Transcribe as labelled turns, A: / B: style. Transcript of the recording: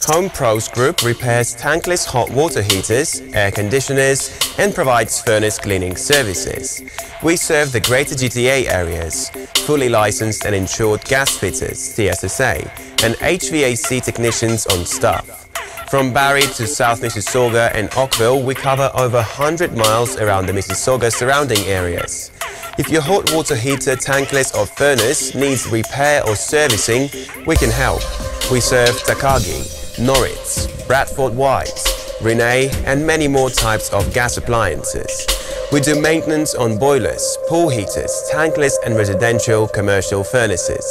A: Home Pros Group repairs tankless hot water heaters, air conditioners, and provides furnace cleaning services. We serve the greater GTA areas, fully licensed and insured gas fitters, TSSA, and HVAC technicians on staff. From Barrie to South Mississauga and Oakville, we cover over 100 miles around the Mississauga surrounding areas. If your hot water heater, tankless or furnace needs repair or servicing, we can help. We serve Takagi, Norris, Bradford White, Renee, and many more types of gas appliances. We do maintenance on boilers, pool heaters, tankless and residential commercial furnaces.